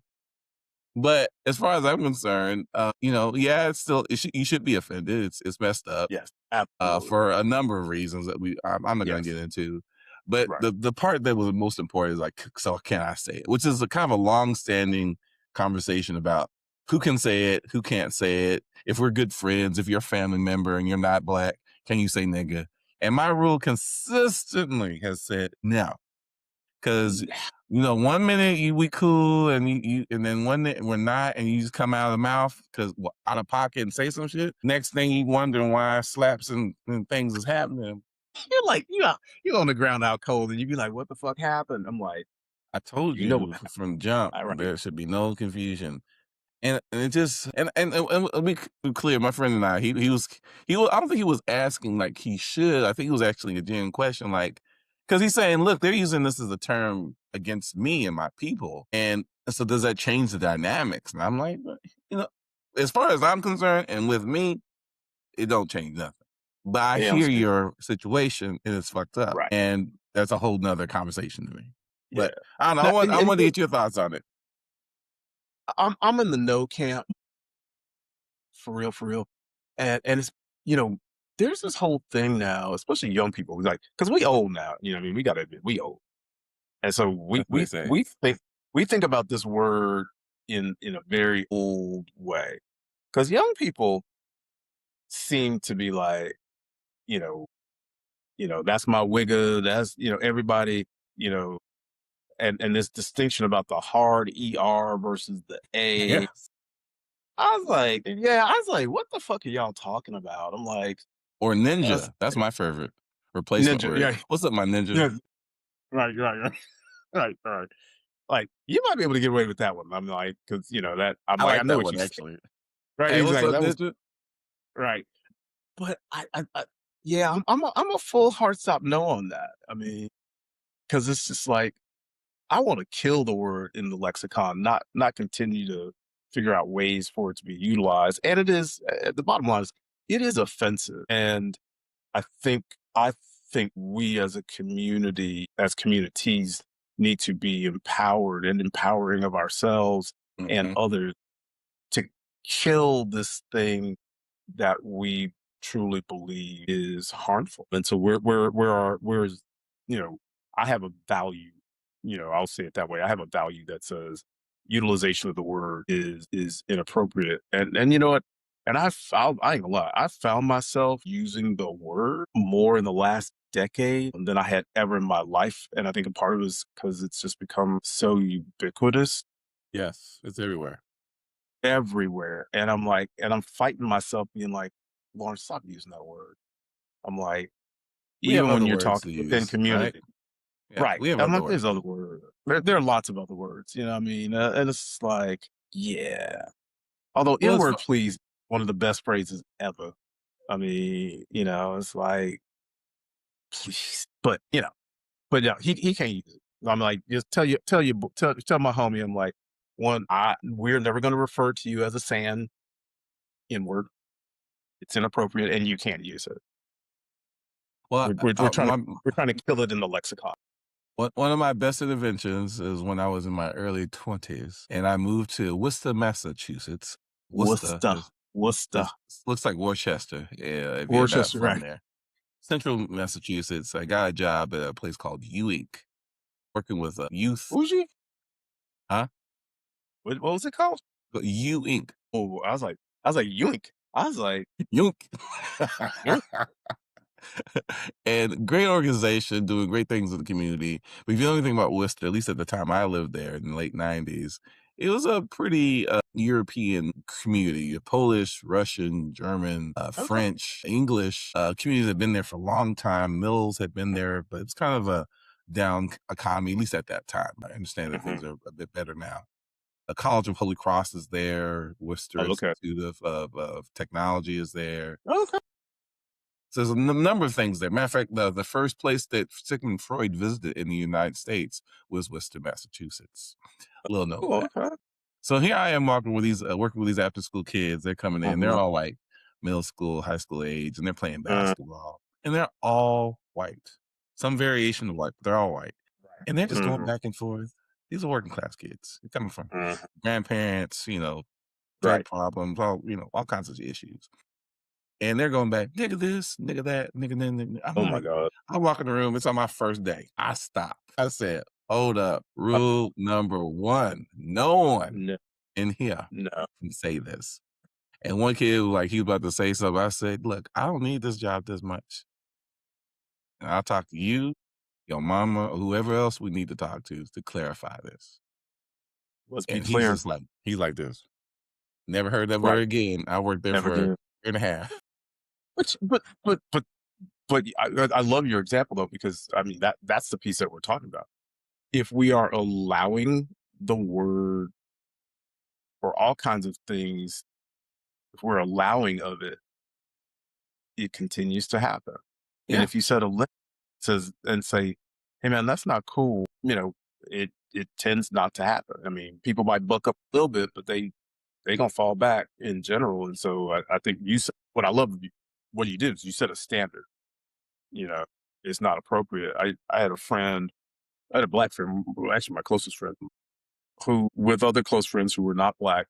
But as far as I'm concerned, yeah, it's still, you should be offended. It's messed up Yes. Absolutely. for a number of reasons that I'm not going to Yes. get into. But Right. the part that was most important is like, so can I say it? Which is a kind of a long standing conversation about who can say it, who can't say it. If we're good friends, if you're a family member and you're not black, can you say nigga? And my rule consistently has said no, because one minute we cool and and then one minute we're not, and you just come out of the mouth because out of pocket and say some shit. Next thing you wondering why slaps and things is happening. You're like, you're on the ground out cold, and you be like, what the fuck happened? I'm like, I told you know what you happened. from jump All right. there should be no confusion. And it just and let me be clear, my friend and I, he was I don't think he was asking like he should. I think he was actually a genuine question, like, because he's saying, look, they're using this as a term against me and my people, and so does that change the dynamics? And I'm like, you know, as far as I'm concerned, and with me, it don't change nothing. But I Yeah, I'm hear saying. your situation, and it's fucked up, Right. and that's a whole nother conversation to me. Yeah. But I don't know. Now, I want to get your thoughts on it. I'm in the no camp for real, for real. And it's, you know, there's this whole thing now, especially young people, like, because we old now, what I mean? We gotta admit, we old. And so we That's what they we say. we think about this word in a very old way. Because young people seem to be like, you know, that's my wigger, that's everybody, you know, and this distinction about the hard ER versus the A. Yes. I was like, what the fuck are y'all talking about? I'm like, Or that's ninja. That's my favorite replacement ninja. word. Yeah, What's up, my ninja? yeah, right. Right. Like, you might be able to get away with that one. I'm like, because that I'm I like, I like know that what one you say. actually. Right, Hey, what's exactly. up, That was ninja? right. But yeah, I'm a full hard stop no on that. I mean, because it's just like I want to kill the word in the lexicon, not continue to figure out ways for it to be utilized. And it is the bottom line is it is offensive. And I think I think we as a community, as communities, need to be empowered and empowering of ourselves and Mhm. others to kill this thing that we truly believe is harmful. And so you know, I have a value, I'll say it that way. I have a value that says utilization of the word is inappropriate. And you know what? And I ain't gonna lie, I found myself using the word more in the last decade than I had ever in my life. And I think a part of it is because it's just become so ubiquitous Yes, it's everywhere. everywhere. And I'm like, and I'm fighting myself being like, Lawrence, stop using that word. I'm like, We have even when other you're words talking to within use, right? community. Yeah, Right. we have I'm other like, words there's to other use. words. There are lots of other words, you know what I mean? And it's like, yeah. Although Well, it's fu inward please, one of the best phrases ever. I mean, it's like, please. But yeah, he can't use it. I'm like, just tell my homie, I'm like, one, we're never gonna refer to you as a sand inward. It's inappropriate and you can't use it. Well, We're trying to my we're trying to kill it in the lexicon. one of my best inventions is when I was in my early 20s, and I moved to Worcester, Massachusetts. Worcester Worcester, is Worcester, looks like Worcester, yeah, if you're not Worcester, from right? there. Central Massachusetts, I got a job at a place called U Inc., working with, youth. Bougie? Huh? What was it called? But U Inc. Oh, I was like yoink. I was like Yoink. yoink. And great organization doing great things in the community. But if you know anything about Worcester, at least at the time I lived there in the late 90s, it was a pretty European community. Polish, Russian, German, Okay. French, English. Communities had been there for a long time. Mills had been there, but it's kind of a down economy, at least at that time. I understand that Hmm. things are a bit better now. The College of Holy Cross is there. Worcester Oh, okay. Institute of Technology is there. Okay. So there's a number of things there. Matter of fact, the first place that Sigmund Freud visited in the United States was Worcester, Massachusetts. Little known Cool. fact. Okay. So here I am working with these after school kids. They're coming in. They're Hmm. all like middle school, high school age, and they're playing basketball. And they're all white. Some variation of white, but they're all white. And they're just going Hmm. back and forth. These are working class kids. They're coming from Hmm. grandparents, drug Right. problems, all kinds of issues. And they're going back, nigga this, nigga that, nigga then. I'm Oh my like, God. I walk in the room. It's on my first day. I stop. I said, hold up. Rule number one: no one No, in here no. can say this. And one kid was like, he was about to say something. I said, look, I don't need this job this much. And I'll talk to you, your mama, or whoever else we need to talk to clarify this. Let's be And he's clear. just like, he's like this. Never heard that Right. word again. I worked there Never for a year again. and a half. But I love your example though, because I mean that's the piece that we're talking about. If we are allowing the word for all kinds of things, if we're allowing of it, it continues to happen. And Yeah. if you set a limit says and say, "Hey man, that's not cool," it tends not to happen. I mean, people might buck up a little bit, but they gonna fall back in general. And so I think what I love what you did is you set a standard. You know, it's not appropriate. I had a friend, I had a black friend, well, actually my closest friend, who with other close friends who were not black,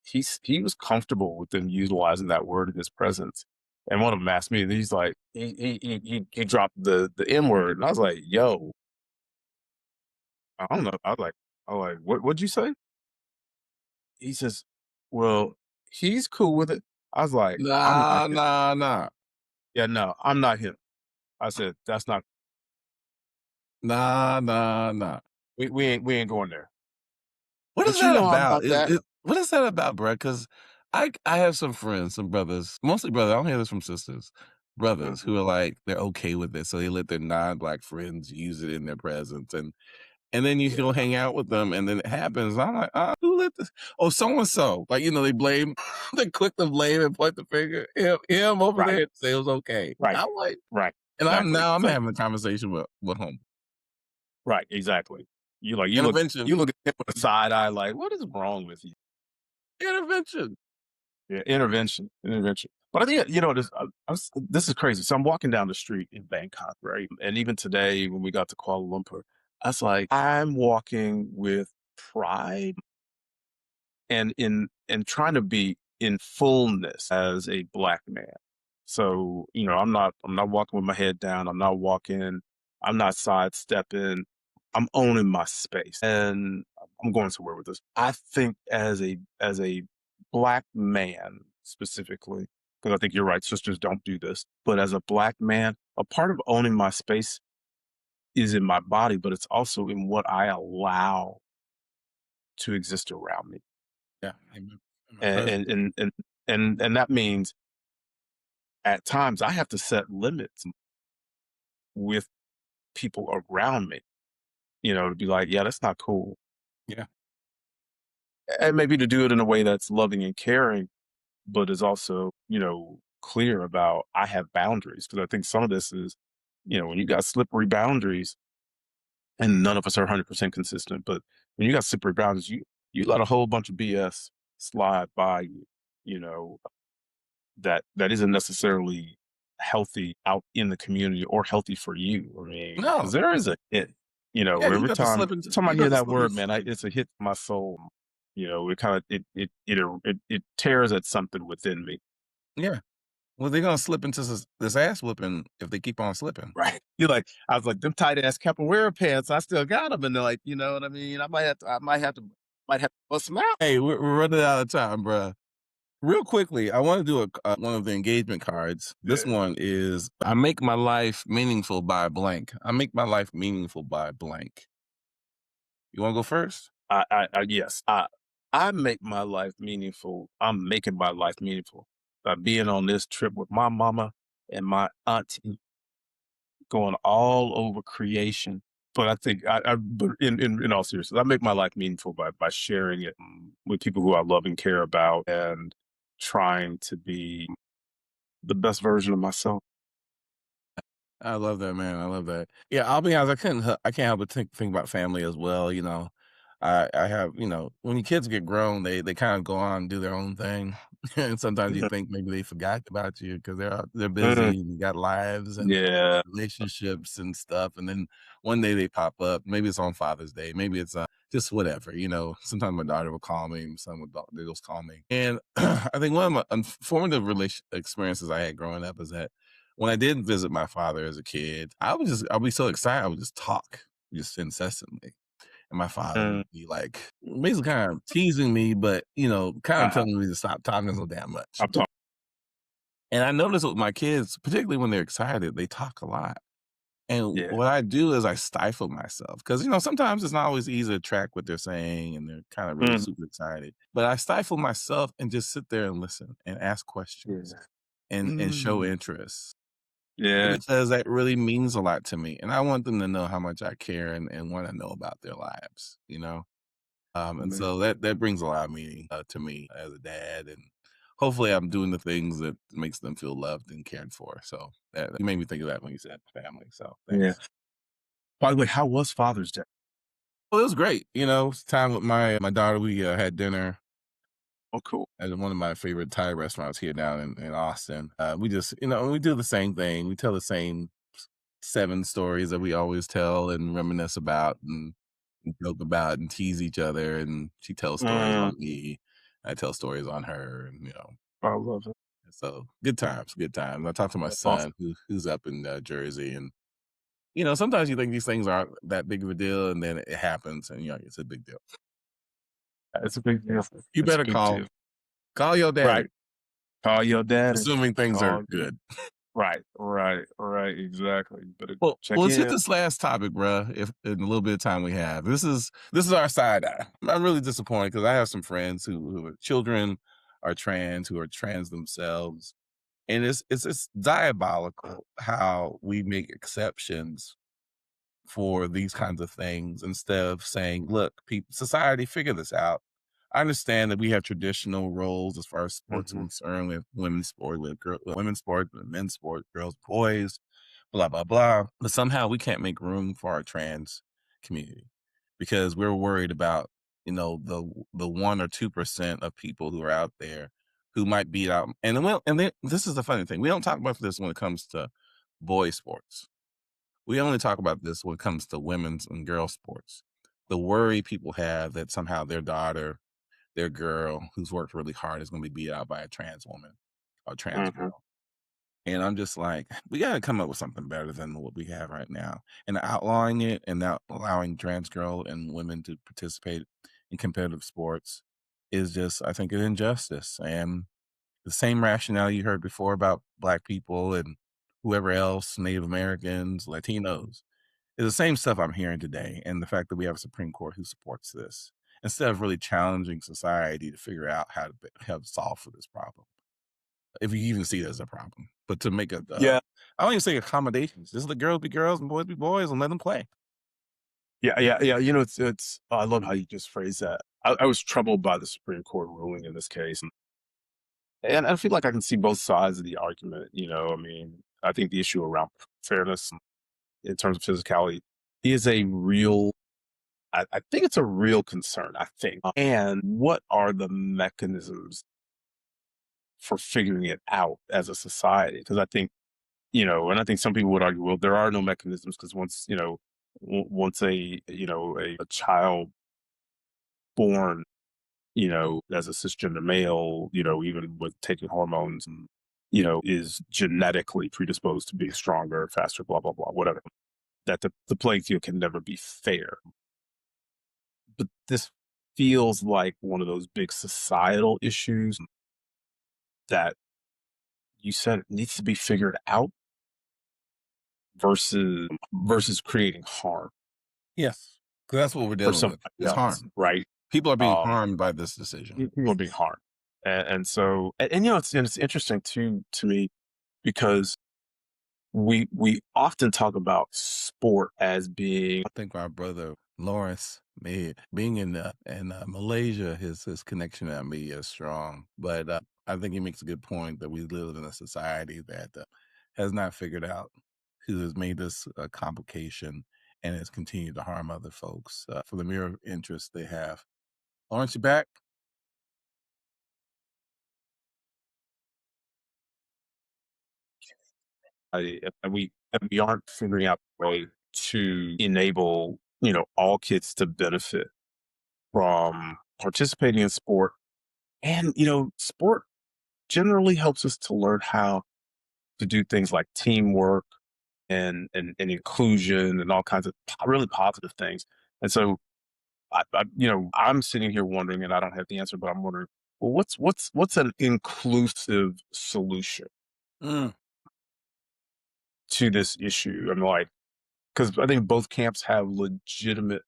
he was comfortable with them utilizing that word in his presence. And one of them asked me, and he's like, he dropped the N word, and I was like, "Yo, I don't know." I was like, what'd you say? He says, "Well, he's cool with it." I was like, "I'm not Nah, him." nah, nah. Yeah, no, I'm not him. I said, "That's not. Nah, nah, nah. We ain't going there." What is But you that know, I'm about? not that. What is that about, bro? Because I have some friends, some brothers, mostly brothers. I don't hear this from sisters. Brothers Mhm. who are like they're okay with it, so they let their non-black friends use it in their presence, and then you go Yeah. hang out with them, and then it happens. I'm like, who let this? Oh, so and so. Like they blame, they click the blame and point the finger. Him over Right. there. Say it was okay. Right. I'm like, Right. and Exactly. I'm Exactly. having a conversation with home Right. Exactly. You like intervention, you look at him with a side eye like, what is wrong with you? intervention. Yeah, intervention. But I think this is crazy. So I'm walking down the street in Bangkok, right? And even today, when we got to Kuala Lumpur, I was like, I'm walking with pride and in trying to be in fullness as a black man. So, I'm not walking with my head down. I'm not sidestepping. I'm owning my space. And I'm going somewhere with this. I think as a black man specifically, because I think you're right, sisters don't do this. But as a black man, a part of owning my space is in my body, but it's also in what I allow to exist around me. Yeah, amen. Amen. And and that means at times I have to set limits with people around me, to be like, yeah, that's not cool. Yeah, And maybe to do it in a way that's loving and caring, but is also, clear about I have boundaries. Because I think some of this is, when you got slippery boundaries, and none of us are 100% consistent, but when you got slippery boundaries, you let a whole bunch of BS slide by you, you know, that isn't necessarily healthy out in the community or healthy for you. I mean, because No. there is a hit, Yeah, you every got to time slip into I you hear got to that slip word, into man, it's a hit to my soul. It kind of it tears at something within me. yeah. Well, they're gonna slip into this ass whooping if they keep on slipping. Right. I was like, them tight ass Capoeira pants, I still got them. And they're like, you know what I mean? I might have to bust them out. Hey, we're running out of time, bruh. Real quickly, I want to do one of the engagement cards. This Yeah. one is I make my life meaningful by blank. I make my life meaningful by blank. You want to go first? Yes. I make my life meaningful. I'm making my life meaningful by being on this trip with my mama and my auntie, going all over creation. But I think but in all seriousness, I make my life meaningful by sharing it with people who I love and care about, and trying to be the best version of myself. I love that, man. I love that. Yeah, I'll be honest. I can't help but think about family as well. I have when your kids get grown, they kind of go on and do their own thing, and sometimes you Mhm. think maybe they forgot about you because they're Mm, busy and you got lives and yeah. relationships and stuff. And then one day they pop up. Maybe it's on Father's Day. Maybe it's just whatever. Sometimes my daughter will call me. They just call me. And I think one of my formative relation experiences I had growing up is that when I did visit my father as a kid, I'd be so excited. I would just talk just incessantly. And my father Mm, would be like, basically kind of teasing me, but, kind of uh-huh. telling me to stop talking so damn much. I'm talking. And I notice with my kids, particularly when they're excited, they talk a lot. And Yeah. what I do is I stifle myself because, sometimes it's not always easy to track what they're saying and they're kind of really Mm, super excited. But I stifle myself and just sit there and listen and ask questions yeah. and show Mm, interest. yeah. Because that really means a lot to me, and I want them to know how much I care and wanna know about their lives, you know? And Man. so that brings a lot of meaning, to me as a dad, and hopefully I'm doing the things that makes them feel loved and cared for, so that you made me think of that when you said family, so Yeah. thanks. By the way, how was Father's Day? Well, it was great, time with my daughter, we, had dinner Oh, cool. at one of my favorite Thai restaurants here down in Austin. We just we do the same thing, we tell the same 7 stories that we always tell and reminisce about and joke about and tease each other, and she tells stories Mm, on me, I tell stories on her, and, I love it. so good times, good times. I talked to my That's awesome. son who's up in, Jersey, and, sometimes you think these things aren't that big of a deal, and then it happens, and, it's a big deal. It's a big deal. You It's a better big deal. call your daddy, Right. Call your daddy. assuming things are Call. good. Right. Exactly. You better Well, check let's hit in. this last topic, bruh. If in a little bit of time we have, this is our side eye. I'm really disappointed because I have some friends who are children are trans, who are trans themselves, and it's diabolical how we make exceptions for these kinds of things instead of saying, "Look, people, society, figure this out." I understand that we have traditional roles as far as sports are Mhm. concerned. We have women's sport, women's sport, men's sport, girls, boys, blah blah blah. But somehow we can't make room for our trans community because we're worried about the 1 or 2% of people who are out there who might beat out. This is the funny thing. We don't talk about this when it comes to boy sports. We only talk about this when it comes to women's and girls sports. The worry people have that somehow their daughter, their girl who's worked really hard is going to be beat out by a trans woman or trans Mhm. girl. And I'm just like, we got to come up with something better than what we have right now. And outlawing it and not allowing trans girl and women to participate in competitive sports is just, I think, an injustice. And the same rationale you heard before about Black people and whoever else, Native Americans, Latinos, is the same stuff I'm hearing today. And the fact that we have a Supreme Court who supports this instead of really challenging society to figure out how to help solve for this problem, if you even see it as a problem. But to make Yeah. I don't even say accommodations. Just let girls be girls and boys be boys and let them play. Yeah. It's. I love how you just phrased that. I was troubled by the Supreme Court ruling in this case, and I feel like I can see both sides of the argument. I mean, I think the issue around fairness in terms of physicality is a real. I think it's a real concern. I think. And what are the mechanisms for figuring it out as a society? Because I think And I think some people would argue, well, there are no mechanisms because once, once a child born, as a cisgender male, even with taking hormones and, is genetically predisposed to be stronger, faster, blah, blah, blah, whatever, that the playing field can never be fair. But this feels like one of those big societal issues that you said needs to be figured out versus creating harm Yes, 'cause that's what we're for dealing with. somebody It's else, harm. right? People are being Um, harmed by this decision. People are being harmed, and so it's interesting too to me because we often talk about sport as being I think our brother Lawrence being in Malaysia, his connection to that media is strong. But I think he makes a good point that we live in a society that has not figured out who has made this a complication and has continued to harm other folks for the mere interest they have. Lawrence, you back? and we aren't figuring out a way to enable all kids to benefit from participating in sport. And sport generally helps us to learn how to do things like teamwork and inclusion and all kinds of really positive things. And so I'm sitting here wondering, and I don't have the answer, but I'm wondering, well, what's an inclusive solution Mm. to this issue? I'm like, because I think both camps have legitimate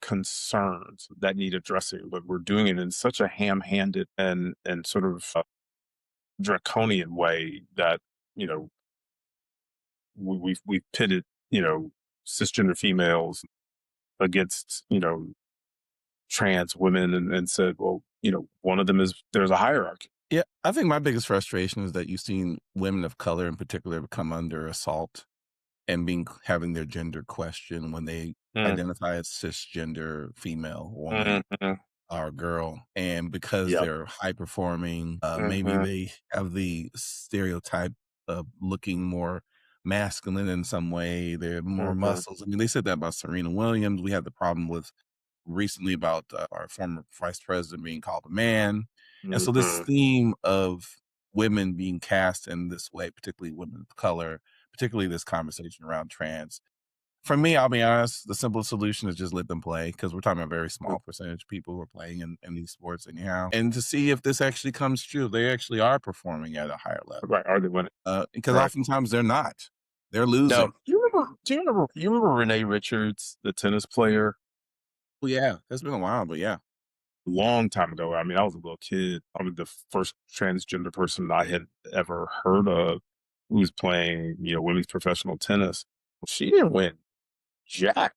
concerns that need addressing, but we're doing it in such a ham-handed and sort of draconian way that you know we've pitted cisgender females against trans women and said, well, one of them is there's a hierarchy. Yeah, I think my biggest frustration is that you've seen women of color in particular come under assault and having their gender questioned when they Mm, identify as cisgender female woman mhm, or girl, and because yep. they're high performing, maybe Mhm, they have the stereotype of looking more masculine in some way. They're more mhm, muscles. I mean, they said that about Serena Williams. We had the problem with recently about our former vice president being called a man. And so this mhm. theme of women being cast in this way, particularly women of color, particularly this conversation around trans. For me, I'll be honest, the simplest solution is just let them play because we're talking about a very small percentage of people who are playing in these sports anyhow. And to see if this actually comes true, they actually are performing at a higher level. Right, are they winning? Because Right. oftentimes they're not. They're Now, losing. do you remember Renee Richards, the tennis player? Well, yeah, it's been a while, but yeah. Long time ago. I mean, I was a little kid. I was the first transgender person I had ever heard of who was playing, women's professional tennis. She didn't win jack.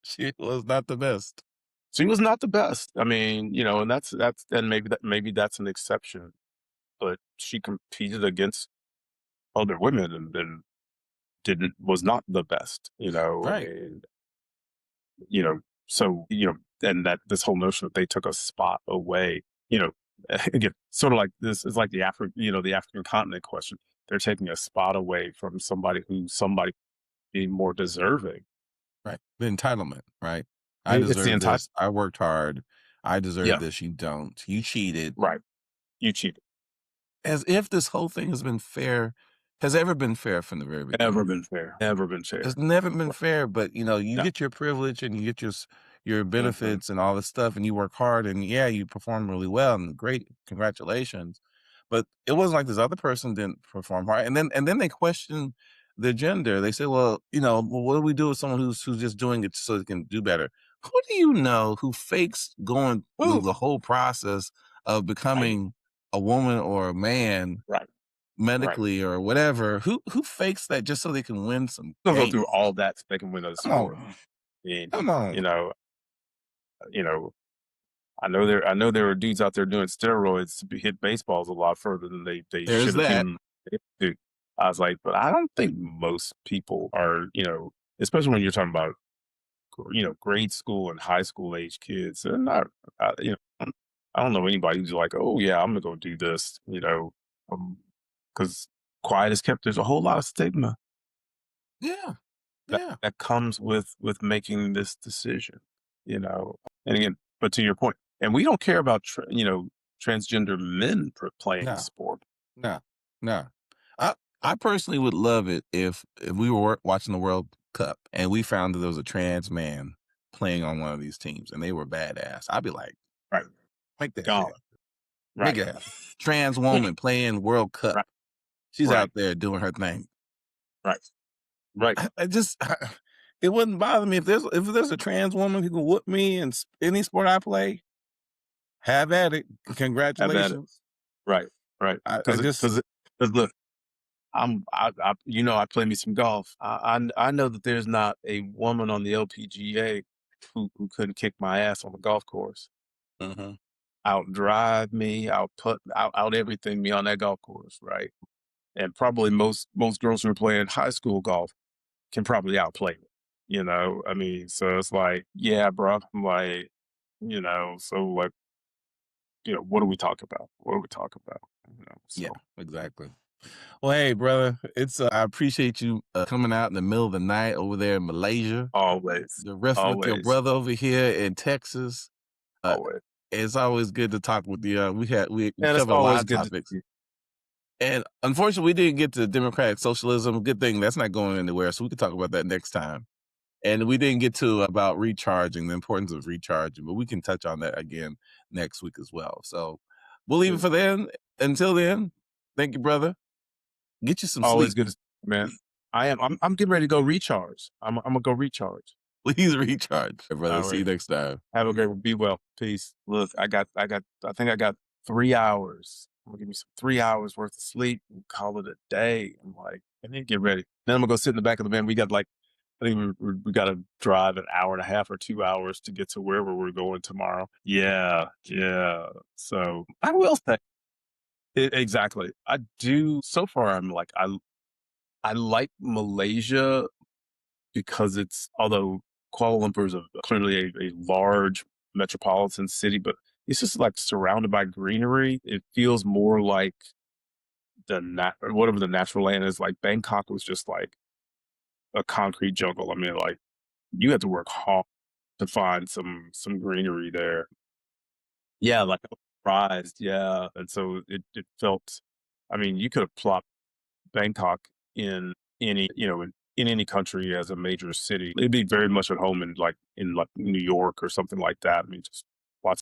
She was not the best. She was not the best. I mean, and that's and maybe that's an exception. But she competed against other women and didn't was not the best. I Right. mean, so and that this whole notion that they took a spot away, again, sort of like this is like the African continent question. They're taking a spot away from somebody being more deserving. Right. The entitlement, right? I It's the deserve entire this. I worked hard. I deserve yeah, this. You don't. You cheated. right. You cheated. As if this whole thing has ever been fair from the very Never beginning. been fair. Never been It's fair. never been Right. fair, but, you No. get your privilege and you get your Hmm. benefits and all this stuff, and you work hard, and yeah, you perform really well, and great, congratulations. But it wasn't like this other person didn't perform hard, and then they question their gender. They say, "Well, well, what do we do with someone who's just doing it so they can do better?" Who do you know who fakes going through Woo. the whole process of Right. becoming a woman or a man Right. Right. medically or whatever? Who fakes that just so they can win some Don't go through games? all that so they can win a Come sport. on. I mean, Come on. you know, I know there are dudes out there doing steroids to hit baseballs a lot further than they There's should have that. humanly do. I was like, but I don't think most people are, especially when you're talking about, grade school and high school age kids. They're not, I don't know anybody who's like, oh yeah, I'm gonna go do this, because quiet as kept. There's a whole lot of stigma Yeah, that yeah, that comes with making this decision, you know. And again, but to your point, and we don't care about transgender men playing no, sport. no, no. I I personally would love it if we were watching the World Cup and we found that there was a trans man playing on one of these teams and they were badass. I'd be like, Right. make that shit Gone. happen. Make Right. it happen. Trans woman playing World Cup. Right. She's Right. out there doing her thing. Right. Right. I just it wouldn't bother me if there's a trans woman who can whoop me in any sport I play. Have at it. Have at it. Congratulations. Right. Right. I Because just look, I play me some golf. I know that there's not a woman on the LPGA who couldn't kick my ass on the golf course. Mhm. Out drive me, out everything me on that golf course, right? And probably most girls who are playing high school golf can probably outplay me. I mean, so it's like, yeah, bro. I'm like, so like, what do we talk about? What do we talk about? Yeah, So exactly. Well, hey, brother, I appreciate you coming out in the middle of the night over there in Malaysia. always, The rest with your always, brother over here in Texas. Uh, always. it's always good to talk with you. We And it's covered a lot always of good to topics, see you. and unfortunately, we didn't get to democratic socialism. Good thing that's not going anywhere, so we can talk about that next time. And we didn't get to about recharging, the importance of recharging, but we can touch on that again next week as well. So we'll leave it for then. Until then, thank you, brother. Get you some Always sleep. good to see you, man. I'm getting ready to go recharge. I'm gonna go recharge. Please recharge, brother. All See right. you next time. Have a great one. Be well. Peace. Look, I think I got 3 hours. I'm gonna give me some 3 hours worth of sleep and call it a day. I'm like, and then get ready. Then I'm gonna go sit in the back of the van. We got like, I think we got to drive an hour and a half or 2 hours to get to wherever we're going tomorrow. Yeah, yeah. So I will say exactly. I do. So far, I'm like, I like Malaysia because although Kuala Lumpur is clearly a large metropolitan city, but it's just like surrounded by greenery. It feels more like or whatever the natural land is. Like Bangkok was just like a concrete jungle. I mean, like you had to work hard to find some greenery there. Yeah, like I was surprised. Yeah, and so it felt. I mean, you could have plopped Bangkok in in any country as a major city. It'd be very much at home in like New York or something like that. I mean, just